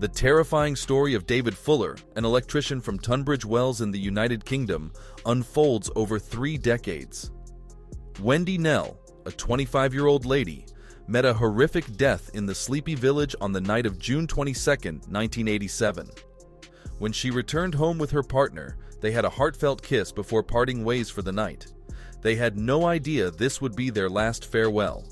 The terrifying story of David Fuller, an electrician from Tunbridge Wells in the United Kingdom, unfolds over 3 decades. Wendy Knell, a 25-year-old lady, met a horrific death in the sleepy village on the night of June 22, 1987. When she returned home with her partner, they had a heartfelt kiss before parting ways for the night. They had no idea this would be their last farewell.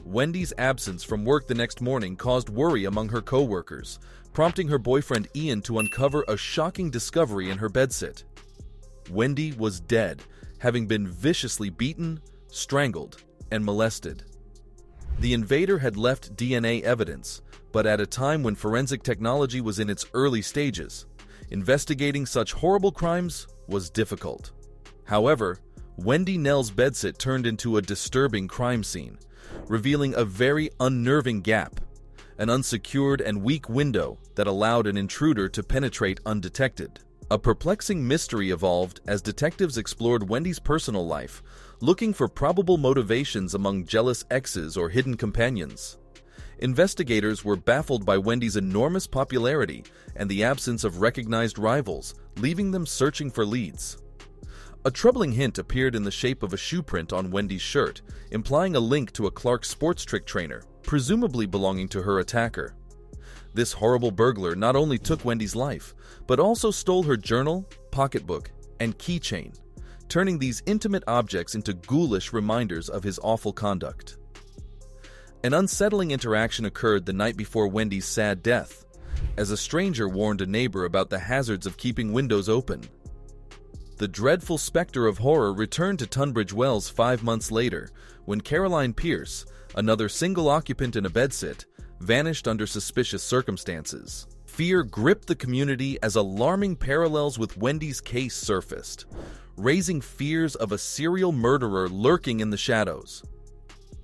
Wendy's absence from work the next morning caused worry among her co-workers, prompting her boyfriend Ian to uncover a shocking discovery in her bedsit. Wendy was dead, having been viciously beaten, strangled, and molested. The invader had left DNA evidence, but at a time when forensic technology was in its early stages, investigating such horrible crimes was difficult. However, Wendy Knell's bedsit turned into a disturbing crime scene, revealing a very unnerving gap, an unsecured and weak window that allowed an intruder to penetrate undetected. A perplexing mystery evolved as detectives explored Wendy's personal life, looking for probable motivations among jealous exes or hidden companions. Investigators were baffled by Wendy's enormous popularity and the absence of recognized rivals, leaving them searching for leads. A troubling hint appeared in the shape of a shoe print on Wendy's shirt, implying a link to a Clark sports trick trainer, presumably belonging to her attacker. This horrible burglar not only took Wendy's life, but also stole her journal, pocketbook, and keychain, turning these intimate objects into ghoulish reminders of his awful conduct. An unsettling interaction occurred the night before Wendy's sad death, as a stranger warned a neighbor about the hazards of keeping windows open. The dreadful specter of horror returned to Tunbridge Wells 5 months later, when Caroline Pierce, another single occupant in a bedsit, vanished under suspicious circumstances. Fear gripped the community as alarming parallels with Wendy's case surfaced, raising fears of a serial murderer lurking in the shadows.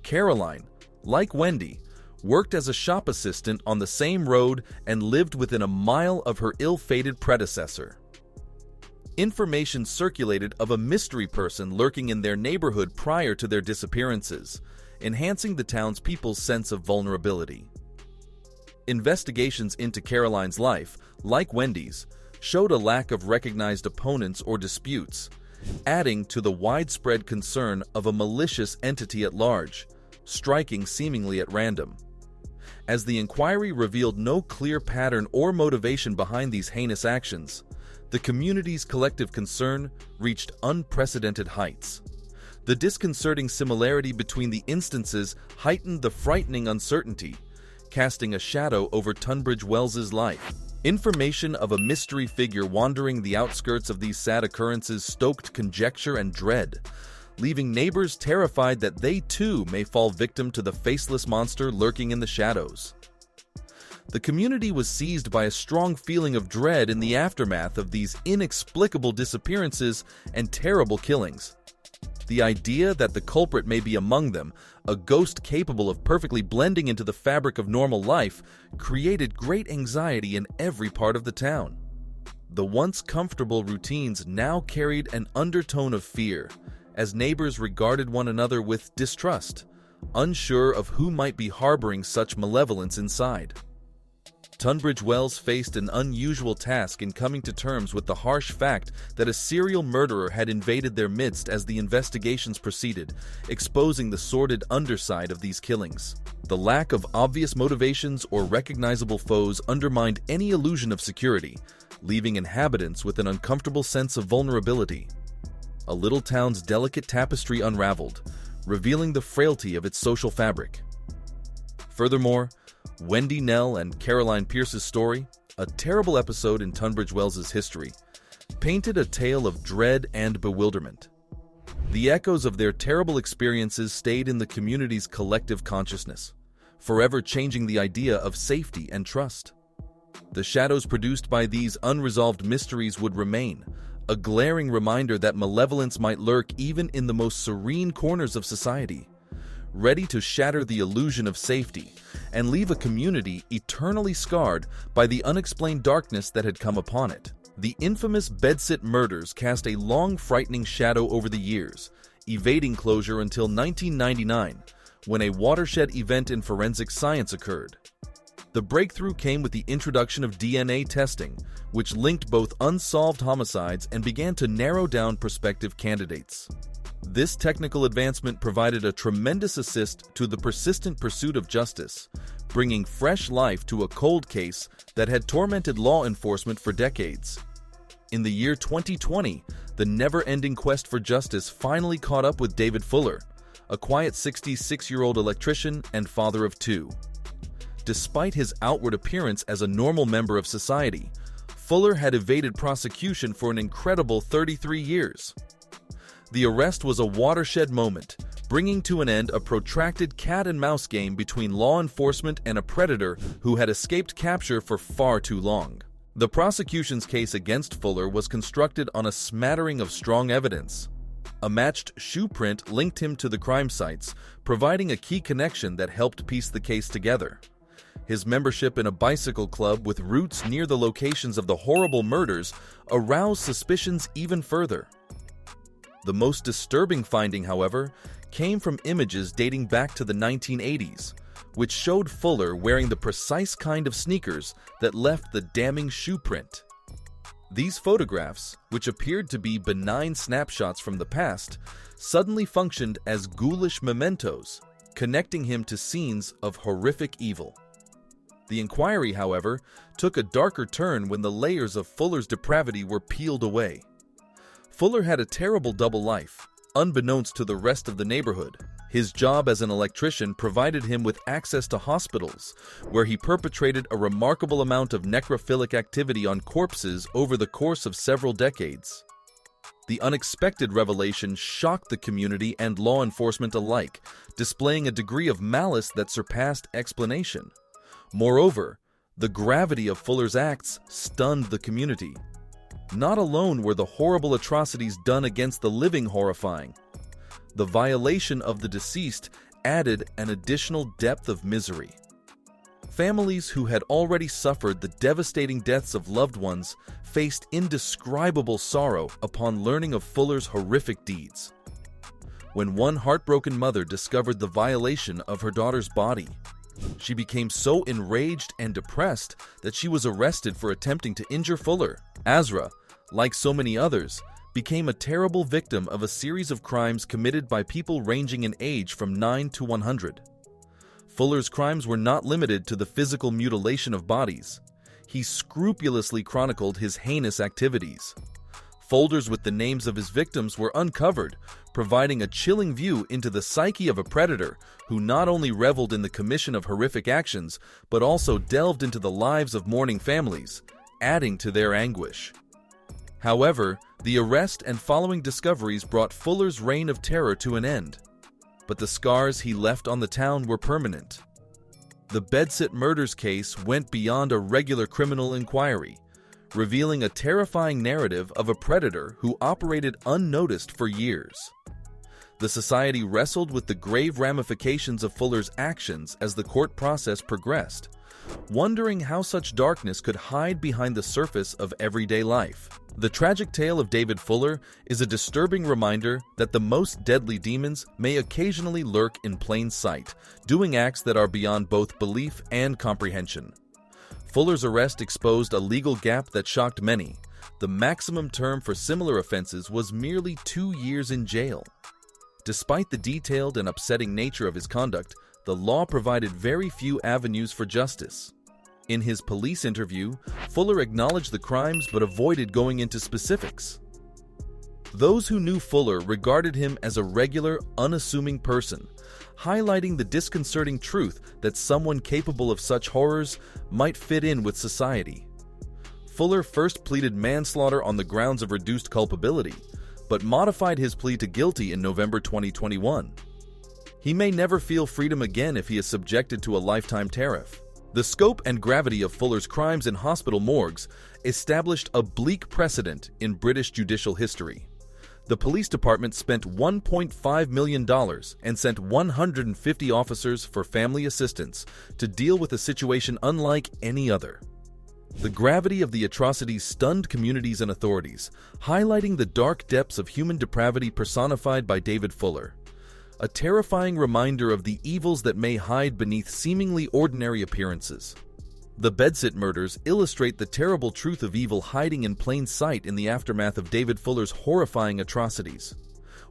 Caroline, like Wendy, worked as a shop assistant on the same road and lived within a mile of her ill-fated predecessor. Information circulated of a mystery person lurking in their neighborhood prior to their disappearances, enhancing the townspeople's sense of vulnerability. Investigations into Caroline's life, like Wendy's, showed a lack of recognized opponents or disputes, adding to the widespread concern of a malicious entity at large, striking seemingly at random. As the inquiry revealed no clear pattern or motivation behind these heinous actions, the community's collective concern reached unprecedented heights. The disconcerting similarity between the instances heightened the frightening uncertainty, casting a shadow over Tunbridge Wells's life. Information of a mystery figure wandering the outskirts of these sad occurrences stoked conjecture and dread, leaving neighbors terrified that they too may fall victim to the faceless monster lurking in the shadows. The community was seized by a strong feeling of dread in the aftermath of these inexplicable disappearances and terrible killings. The idea that the culprit may be among them, a ghost capable of perfectly blending into the fabric of normal life, created great anxiety in every part of the town. The once comfortable routines now carried an undertone of fear, as neighbors regarded one another with distrust, unsure of who might be harboring such malevolence inside. Tunbridge Wells faced an unusual task in coming to terms with the harsh fact that a serial murderer had invaded their midst as the investigations proceeded, exposing the sordid underside of these killings. The lack of obvious motivations or recognizable foes undermined any illusion of security, leaving inhabitants with an uncomfortable sense of vulnerability. A little town's delicate tapestry unraveled, revealing the frailty of its social fabric. Furthermore, Wendy Knell and Caroline Pierce's story, a terrible episode in Tunbridge Wells's history, painted a tale of dread and bewilderment. The echoes of their terrible experiences stayed in the community's collective consciousness, forever changing the idea of safety and trust. The shadows produced by these unresolved mysteries would remain, a glaring reminder that malevolence might lurk even in the most serene corners of society, ready to shatter the illusion of safety and leave a community eternally scarred by the unexplained darkness that had come upon it. The infamous bedsit murders cast a long, frightening shadow over the years, evading closure until 1999, when a watershed event in forensic science occurred. The breakthrough came with the introduction of DNA testing, which linked both unsolved homicides and began to narrow down prospective candidates. This technical advancement provided a tremendous assist to the persistent pursuit of justice, bringing fresh life to a cold case that had tormented law enforcement for decades. In the year 2020, the never-ending quest for justice finally caught up with David Fuller, a quiet 66-year-old electrician and father of two. Despite his outward appearance as a normal member of society, Fuller had evaded prosecution for an incredible 33 years. The arrest was a watershed moment, bringing to an end a protracted cat-and-mouse game between law enforcement and a predator who had escaped capture for far too long. The prosecution's case against Fuller was constructed on a smattering of strong evidence. A matched shoe print linked him to the crime sites, providing a key connection that helped piece the case together. His membership in a bicycle club with roots near the locations of the horrible murders aroused suspicions even further. The most disturbing finding, however, came from images dating back to the 1980s, which showed Fuller wearing the precise kind of sneakers that left the damning shoe print. These photographs, which appeared to be benign snapshots from the past, suddenly functioned as ghoulish mementos, connecting him to scenes of horrific evil. The inquiry, however, took a darker turn when the layers of Fuller's depravity were peeled away. Fuller had a terrible double life, unbeknownst to the rest of the neighborhood. His job as an electrician provided him with access to hospitals, where he perpetrated a remarkable amount of necrophilic activity on corpses over the course of several decades. The unexpected revelation shocked the community and law enforcement alike, displaying a degree of malice that surpassed explanation. Moreover, the gravity of Fuller's acts stunned the community. Not alone were the horrible atrocities done against the living horrifying. The violation of the deceased added an additional depth of misery. Families who had already suffered the devastating deaths of loved ones faced indescribable sorrow upon learning of Fuller's horrific deeds. When one heartbroken mother discovered the violation of her daughter's body, she became so enraged and depressed that she was arrested for attempting to injure Fuller. Azra, like so many others, became a terrible victim of a series of crimes committed by people ranging in age from 9 to 100. Fuller's crimes were not limited to the physical mutilation of bodies. He scrupulously chronicled his heinous activities. Folders with the names of his victims were uncovered, providing a chilling view into the psyche of a predator who not only reveled in the commission of horrific actions, but also delved into the lives of mourning families, adding to their anguish. However, the arrest and following discoveries brought Fuller's reign of terror to an end, but the scars he left on the town were permanent. The Bedsit murders case went beyond a regular criminal inquiry, revealing a terrifying narrative of a predator who operated unnoticed for years. The society wrestled with the grave ramifications of Fuller's actions as the court process progressed, wondering how such darkness could hide behind the surface of everyday life. The tragic tale of David Fuller is a disturbing reminder that the most deadly demons may occasionally lurk in plain sight, doing acts that are beyond both belief and comprehension. Fuller's arrest exposed a legal gap that shocked many. The maximum term for similar offenses was merely 2 years in jail. Despite the detailed and upsetting nature of his conduct, the law provided very few avenues for justice. In his police interview, Fuller acknowledged the crimes but avoided going into specifics. Those who knew Fuller regarded him as a regular, unassuming person, highlighting the disconcerting truth that someone capable of such horrors might fit in with society. Fuller first pleaded manslaughter on the grounds of reduced culpability, but modified his plea to guilty in November 2021. He may never feel freedom again if he is subjected to a lifetime tariff. The scope and gravity of Fuller's crimes in hospital morgues established a bleak precedent in British judicial history. The police department spent $1.5 million and sent 150 officers for family assistance to deal with a situation unlike any other. The gravity of the atrocities stunned communities and authorities, highlighting the dark depths of human depravity personified by David Fuller. A terrifying reminder of the evils that may hide beneath seemingly ordinary appearances. The bedsit murders illustrate the terrible truth of evil hiding in plain sight in the aftermath of David Fuller's horrifying atrocities.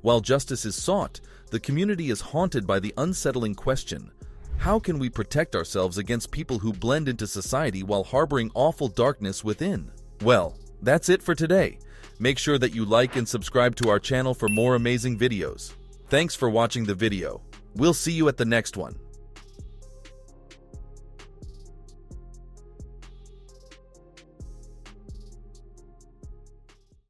While justice is sought, the community is haunted by the unsettling question: how can we protect ourselves against people who blend into society while harboring awful darkness within? Well, that's it for today. Make sure that you like and subscribe to our channel for more amazing videos. Thanks for watching the video. We'll see you at the next one.